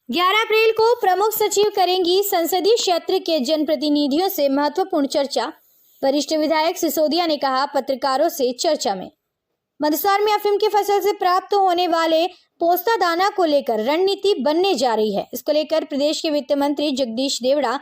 11 अप्रैल को प्रमुख सचिव करेंगी संसदीय क्षेत्र के जनप्रतिनिधियों से महत्वपूर्ण चर्चा। वरिष्ठ विधायक सिसोदिया ने कहा, पत्रकारों से चर्चा में मंदसौर में अफीम की फसल से प्राप्त होने वाले पोस्ता दाना को लेकर रणनीति बनने जा रही है। इसको लेकर प्रदेश के वित्त मंत्री जगदीश देवड़ा,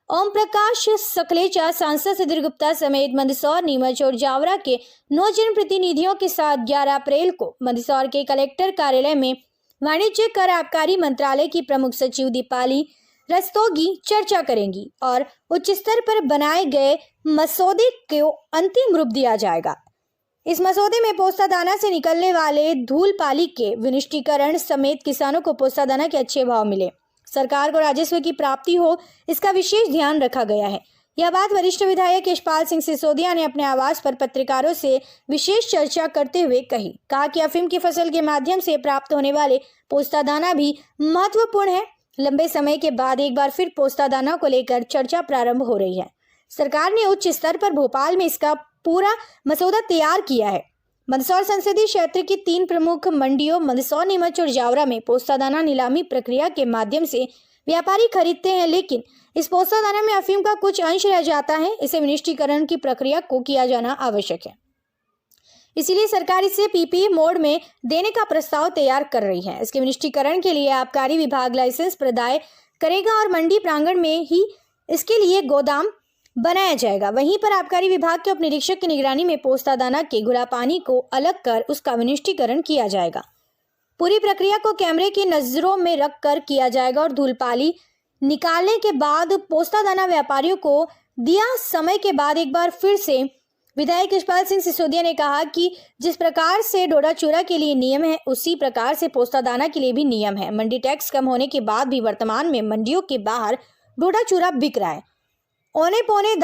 ओम प्रकाश सकलेचा, सांसद सुधीर गुप्ता समेत मंदसौर, नीमच और जावरा के 9 जनप्रतिनिधियों के साथ 11 अप्रैल को मंदसौर के कलेक्टर कार्यालय में वाणिज्य कर आबकारी मंत्रालय की प्रमुख सचिव दीपाली रस्तोगी चर्चा करेंगी और उच्च स्तर पर बनाए गए मसौदे को अंतिम रूप दिया जाएगा। इस मसौदे में पोस्ता दाना से निकलने वाले धूल पाली के विनिष्टीकरण समेत किसानों को पोस्ता दाना के अच्छे भाव मिले, सरकार को राजस्व की प्राप्ति हो, इसका विशेष ध्यान रखा गया है। यह बात वरिष्ठ विधायक यशपाल सिंह सिसोदिया ने अपने आवास पर पत्रकारों से विशेष चर्चा करते हुए कहा कि अफीम की फसल के माध्यम से प्राप्त होने वाले पोस्ता दाना भी महत्वपूर्ण है। लंबे समय के बाद एक बार फिर पोस्ता दाना को लेकर चर्चा प्रारंभ हो रही है। सरकार ने उच्च स्तर पर भोपाल में इसका पूरा मसौदा तैयार किया है। मंदसौर संसदीय क्षेत्र की 3 प्रमुख मंडियों मंदसौर, नीमच और जावरा में पोस्ता दाना नीलामी प्रक्रिया के माध्यम से व्यापारी खरीदते हैं, लेकिन इस पोस्ता दाना में अफीम का कुछ अंश रह जाता है। इसे विनिष्टीकरण की प्रक्रिया को किया जाना आवश्यक है, इसीलिए सरकार इसे पीपीए मोड में देने का प्रस्ताव तैयार कर रही है। इसके विनिष्टीकरण के लिए आबकारी विभाग लाइसेंस प्रदान करेगा और मंडी प्रांगण में ही इसके लिए गोदाम बनाया जाएगा। वहीं पर आबकारी विभाग के उप निरीक्षक की निगरानी में पोस्ता दाना के घुला पानी को अलग कर उसका विनिष्टीकरण किया जाएगा। पूरी प्रक्रिया को कैमरे की नजरों में रख कर किया जाएगा और धूलपाली निकालने के बाद पोस्ता दाना व्यापारियों को दिया समय के बाद एक बार फिर से विधायक यशपाल सिंह सिसोदिया ने कहा कि जिस प्रकार से डोडा चूरा के लिए नियम है, उसी प्रकार से पोस्ता दाना के लिए भी नियम है। मंडी टैक्स कम होने के बाद भी वर्तमान में मंडियों के बाहर डोडा चूरा बिक रहा है। औने पौने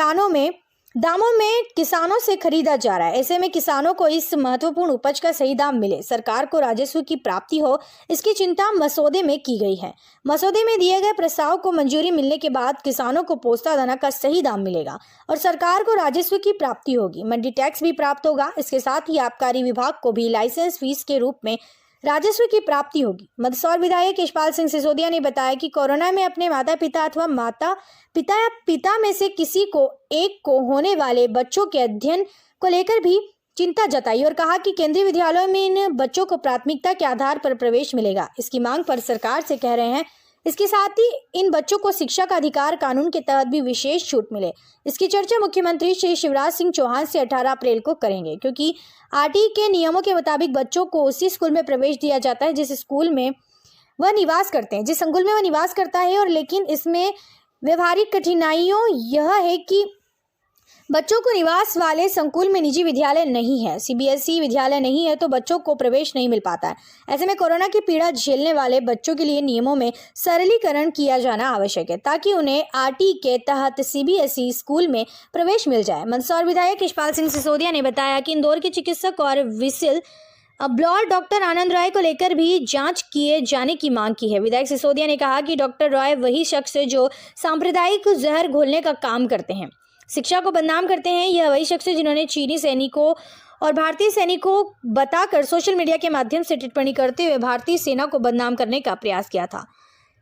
दामों में किसानों से खरीदा जा रहा है। ऐसे में किसानों को इस महत्वपूर्ण उपज का सही दाम मिले, सरकार को राजस्व की प्राप्ति हो, इसकी चिंता मसौदे में की गई है। मसौदे में दिए गए प्रस्ताव को मंजूरी मिलने के बाद किसानों को पोस्ता दाना का सही दाम मिलेगा और सरकार को राजस्व की प्राप्ति होगी। मंडी टैक्स भी प्राप्त होगा। इसके साथ ही आबकारी विभाग को भी लाइसेंस फीस के रूप में राजस्व की प्राप्ति होगी। मंदसौर विधायक यशपाल सिंह सिसोदिया ने बताया कि कोरोना में अपने माता पिता अथवा माता पिता या पिता में से किसी को एक को होने वाले बच्चों के अध्ययन को लेकर भी चिंता जताई और कहा कि केंद्रीय विद्यालयों में इन बच्चों को प्राथमिकता के आधार पर प्रवेश मिलेगा। इसकी मांग पर सरकार से कह रहे हैं। इसके साथ ही इन बच्चों को शिक्षा का अधिकार कानून के तहत भी विशेष छूट मिले। इसकी चर्चा मुख्यमंत्री श्री शिवराज सिंह चौहान से 18 अप्रैल को करेंगे, क्योंकि आरटीई के नियमों के मुताबिक बच्चों को उसी स्कूल में प्रवेश दिया जाता है जिस स्कूल में वह निवास करते हैं, जिस संकुल में वह निवास करता है। और लेकिन इसमें व्यवहारिक कठिनाइयों यह है कि बच्चों को निवास वाले संकुल में निजी विद्यालय नहीं है, सीबीएसई विद्यालय नहीं है, तो बच्चों को प्रवेश नहीं मिल पाता है। ऐसे में कोरोना की पीड़ा झेलने वाले बच्चों के लिए नियमों में सरलीकरण किया जाना आवश्यक है, ताकि उन्हें आरटी के तहत सीबीएसई स्कूल में प्रवेश मिल जाए। मंदसौर विधायक यशपाल सिंह सिसोदिया ने बताया कि इंदौर के चिकित्सक और विसिल ब्लड डॉक्टर आनंद रॉय को लेकर भी जांच किए जाने की मांग की है। विधायक सिसोदिया ने कहा कि डॉक्टर रॉय वही शख्स है जो सांप्रदायिक जहर घोलने का काम करते हैं, शिक्षा को बदनाम करते हैं। यह वही शख्स है जिन्होंने चीनी सैनिकों और भारतीय सैनिकों बताकर सोशल मीडिया के माध्यम से टिप्पणी करते हुए भारतीय सेना को बदनाम करने का प्रयास किया था।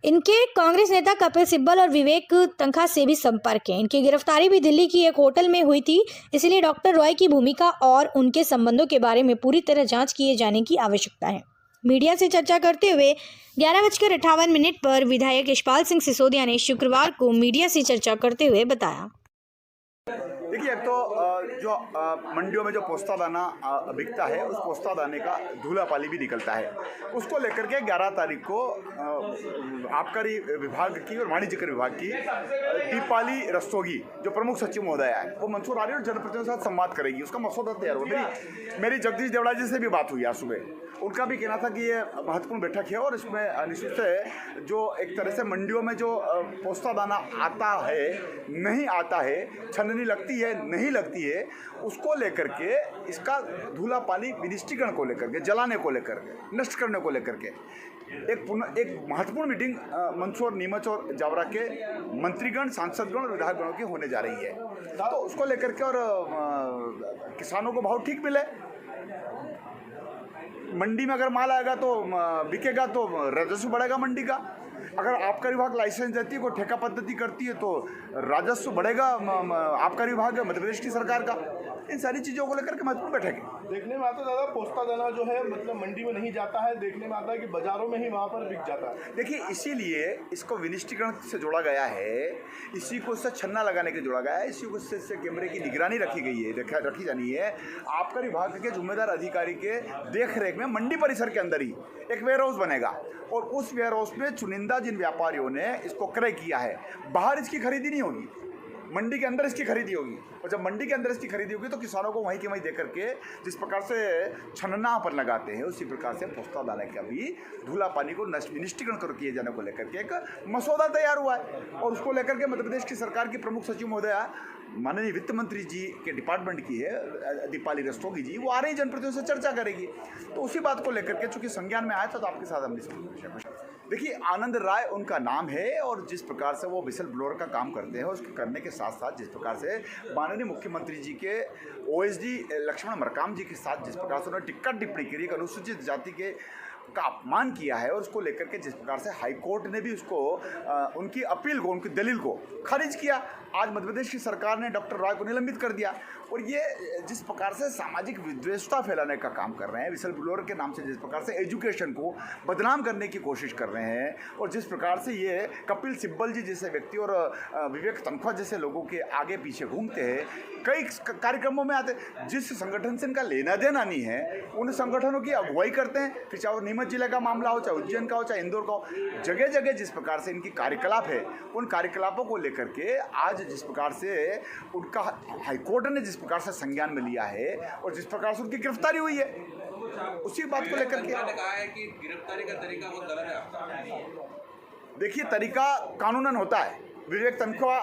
इनके कांग्रेस नेता कपिल सिब्बल और विवेक तंखा से भी संपर्क है। इनकी गिरफ्तारी भी दिल्ली की एक होटल में हुई थी, इसलिए डॉक्टर रॉय की भूमिका और उनके संबंधों के बारे में पूरी तरह जांच किए जाने की आवश्यकता है। मीडिया से चर्चा करते हुए 11:58 पर विधायक यशपाल सिंह सिसोदिया ने शुक्रवार को मीडिया से चर्चा करते हुए बताया। देखिए, एक तो जो मंडियों में जो पोस्ता दाना बिकता है, उस पोस्ता दाने का धूला पाली भी निकलता है। उसको लेकर के 11 तारीख को आबकारी विभाग की और वाणिज्य कर विभाग की दीपाली रस्तोगी, जो प्रमुख सचिव महोदया है, वो मंदसौर आ रही है और जनप्रतिनिधियों के साथ संवाद करेगी। उसका मसौदा तैयार हो। मेरी जगदीश देवड़ा जी से भी बात हुई आज सुबह। उनका भी कहना था कि ये महत्वपूर्ण बैठक है और इसमें निश्चित से जो एक तरह से मंडियों में जो पोस्ता दाना आता है, नहीं आता है, छननी लगती है, नहीं लगती है, उसको लेकर के, इसका धूला पानी विनिष्टीकरण को लेकर के, जलाने को लेकर के, नष्ट करने को लेकर के एक महत्वपूर्ण मीटिंग मंदसौर, नीमच और जावरा के मंत्रीगण, सांसदगण और विधायकगणों की होने जा रही है। तो उसको लेकर के और किसानों को भाव ठीक मिले, मंडी में अगर माल आएगा तो बिकेगा, तो राजस्व बढ़ेगा मंडी का। अगर आबकारी विभाग लाइसेंस देती है, कोई ठेका पद्धति करती है, तो राजस्व बढ़ेगा आबकारी विभाग मध्य प्रदेश की सरकार का। इन सारी चीज़ों को लेकर के महत्वपूर्ण बैठक है। देखने में आता है दादा, पोस्ता दाना जो है मतलब मंडी में नहीं जाता है, देखने में आता है कि बाजारों में ही वहाँ पर बिक जाता है। देखिए, इसीलिए इसको विनिष्टीकरण से जोड़ा गया है, इसी को इससे छन्ना लगाने के जोड़ा गया है, इसी को इससे कैमरे की निगरानी रखी गई है, रखी जानी है। आबकारी विभाग के जिम्मेदार अधिकारी के देख रेख में मंडी परिसर के अंदर ही एक वेयर हाउस बनेगा और उस वेयर हाउस में चुनिंदा जिन व्यापारियों ने इसको क्रय किया है, बाहर इसकी खरीदी नहीं होगी, मंडी के अंदर इसकी खरीदी होगी। और जब मंडी के अंदर इसकी खरीदी होगी तो किसानों को वहीं के वहीं दे करके जिस प्रकार से छन्ना पर लगाते हैं, उसी प्रकार से पोस्ता दाने का भी धूला पानी को निष्टीकरण कर किए जाने को लेकर के एक मसौदा तैयार हुआ है। और उसको लेकर के मध्य प्रदेश की सरकार की प्रमुख सचिव महोदया माननीय वित्त मंत्री जी के डिपार्टमेंट की है दीपाली रस्तोगी जी, वो आ रही जनप्रतिनिधियों से चर्चा करेगी। तो उसी बात को लेकर के चूंकि संज्ञान में आया था तो आपके साथ हमने देखिए, आनंद राय उनका नाम है और जिस प्रकार से वो विसल ब्लोअर का काम करते हैं, उसके करने के साथ साथ जिस प्रकार से माननीय मुख्यमंत्री जी के ओएसडी लक्ष्मण मरकाम जी के साथ जिस प्रकार से उन्होंने टिक्का टिप्पणी करी, अनुसूचित जाति के का अपमान किया है और उसको लेकर के जिस प्रकार से हाई कोर्ट ने भी उसको उनकी अपील को, उनकी दलील को खारिज किया। आज मध्य प्रदेश की सरकार ने डॉक्टर राय को निलंबित कर दिया। और ये जिस प्रकार से सामाजिक विद्वेषता फैलाने का काम कर रहे हैं, विसल ब्लोअर के नाम से जिस प्रकार से एजुकेशन को बदनाम करने की कोशिश कर रहे हैं, और जिस प्रकार से ये कपिल सिब्बल जी जैसे व्यक्ति और विवेक तनख्वा जैसे लोगों के आगे पीछे घूमते हैं, कई कार्यक्रमों में आते, जिस संगठन से इनका लेना देना नहीं है उन संगठनों की अगुवाई करते हैं। फिर चाहे वो नीमच जिले का मामला हो, चाहे उज्जैन का हो, चाहे इंदौर का हो, जगह जगह जिस प्रकार से इनकी कार्यकलाप है, उन कार्यकलापों को लेकर के आज जिस प्रकार से उनका हाईकोर्ट ने जिस प्रकार से संज्ञान में लिया है और जिस प्रकार से उनकी गिरफ्तारी हुई है, उसी बात को लेकर के कहा है कि गिरफ्तारी का तरीका बहुत गलत है आपका। देखिए, तरीका कानूनन होता है, विवेक तनख्वा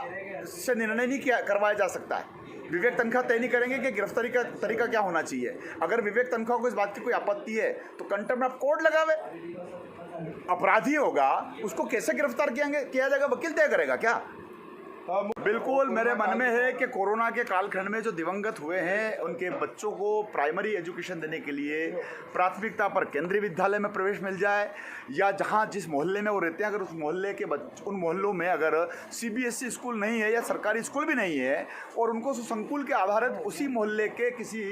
से निर्णय नहीं किया करवाया जा सकता है। विवेक तनख्वाह तय नहीं करेंगे कि गिरफ्तारी का तरीका क्या होना चाहिए। अगर विवेक तनख्वाह को इस बात की कोई आपत्ति है तो कंटेम्प्ट ऑफ कोर्ट लगावे। अपराधी होगा उसको कैसे गिरफ्तार किया जाएगा, वकील तय करेगा क्या? बिल्कुल मेरे मन में है कि कोरोना के कालखंड में जो दिवंगत हुए हैं उनके बच्चों को प्राइमरी एजुकेशन देने के लिए प्राथमिकता पर केंद्रीय विद्यालय में प्रवेश मिल जाए, या जहां जिस मोहल्ले में वो रहते हैं अगर उस मोहल्ले के उन मोहल्लों में अगर सीबीएसई स्कूल नहीं है या सरकारी स्कूल भी नहीं है और उनको संकुल के आधारित उसी मोहल्ले के किसी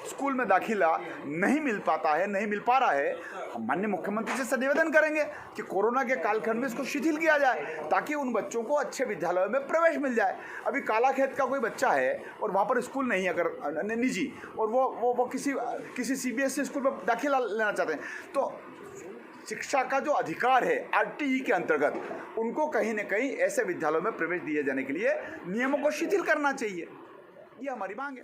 स्कूल में दाखिला नहीं मिल पाता है, नहीं मिल पा रहा है, हम माननीय मुख्यमंत्री से निवेदन करेंगे कि कोरोना के कालखंड में इसको शिथिल किया जाए ताकि उन बच्चों को अच्छे विद्यालयों में प्रवेश मिल जाए। अभी कालाखेत का कोई बच्चा है और वहाँ पर स्कूल नहीं है अगर निजी, और वो किसी सीबीएसई स्कूल में दाखिला लेना चाहते हैं, तो शिक्षा का जो अधिकार है आरटीई के अंतर्गत उनको कहीं न कहीं ऐसे विद्यालयों में प्रवेश दिए जाने के लिए नियमों को शिथिल करना चाहिए। ये हमारी मांग है।